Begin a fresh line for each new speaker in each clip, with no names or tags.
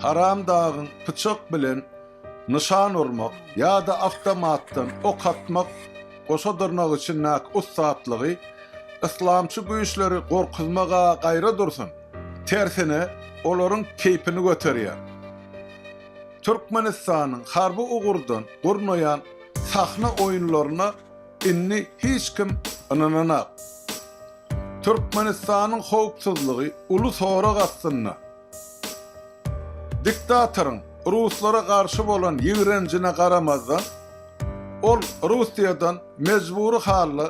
haram dağın pıçak bilen nişan urmak ya da avtomattan ok atmak goşadırnak için nak ustaatlığı İslamçı güýçleri gorkuzmaga gaýra dursun. Tersine olaryň keypini göterýär. Türkmenistanyň harby ugurdan gurnaýan sahna oýunlaryna inni hiç kim ynananak. Türkmenistanyň howpsuzlygy uly sora gatsyna. Diktatoryň Ruslara garşy bolan ýigrencine garamazdan ol Russiýadan mejburi hally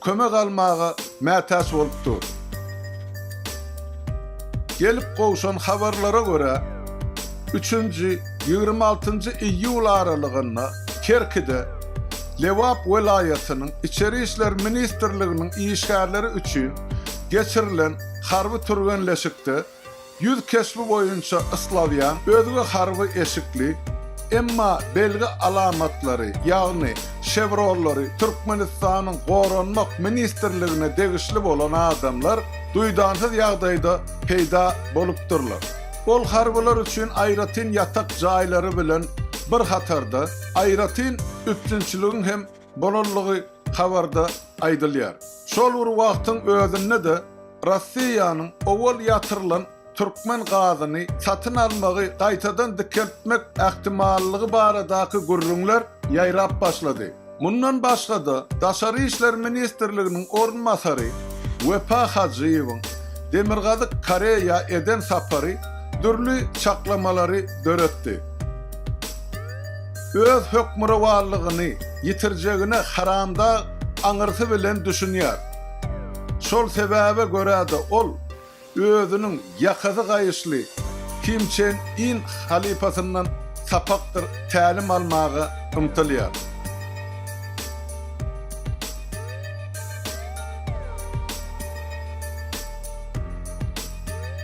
kömek almaga mätäs bolup dur. Gelip gowşan habarlara göre 3-nji 26-njy iýul aralygynda Kerkide Lewap welaýatynyň İçeri işler ministrliginiň işgärleri üçin geçirilen harby türgenleşikde 100 kesbi boýunça Islawiýan özüge harby eşikli emma belgi alamatlary ýagny şevrolary Türkmenistanyň goranmak ministrligine degişli bolan adamlar duýdansyz ýagdaýda peýda bolupdyrlar. Ol harbylar üçin aýratyn ýatak jaýlary bilen bir hatarda aýratyn üpçünçiligiň hem bolanlygy habarda aýdylýar. Şol bir wagtyň özünde de Russiýanyň owal ýatyrylan Türkmen gazyny satyn almagy gaýtadan dikeltmek ähtimallygy baradaky gurrunlar ýaýrap başlady. Mundan başga da Daşary işler ministrliginiň ornmasary Wepa Hacıyewiň Demirgazy Koreýa eden sapary dürli çaklamalary döretdi. Öz hökmürawarlygyny ýitirjegine haramda aňyrsy bilen düşünýär. Şol sebäbe görä de ol özünün ýakazy gaýyşly Kim In halifasyndan sapakdyr tälim almaga ymtylýar.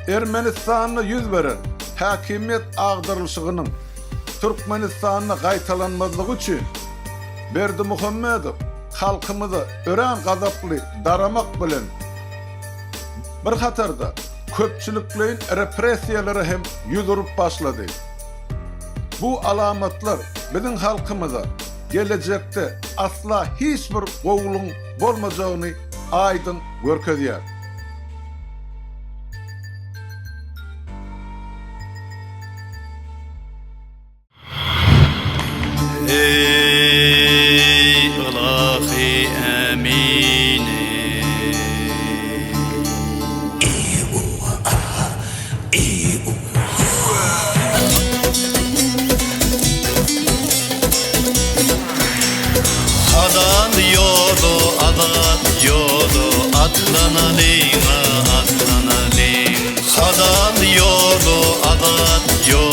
Ermenistanyň ýüz beren häkimiýet agdyrylşygynyň Türkmenistanyna gaýtalanmazlygy üçin Berdimuhammedow halkymyzy ören gazaply daramak bilen bir hatarda köpçüliklerin repressiýalary hem ýüzürup başlady. Bu alamatlar biziň halkymyza gelecekde asla hiç bir gowluň bolmajagyny aýdyn görkezýär.
Ey ilahi emine Adan yolu atlanalım Adan yolu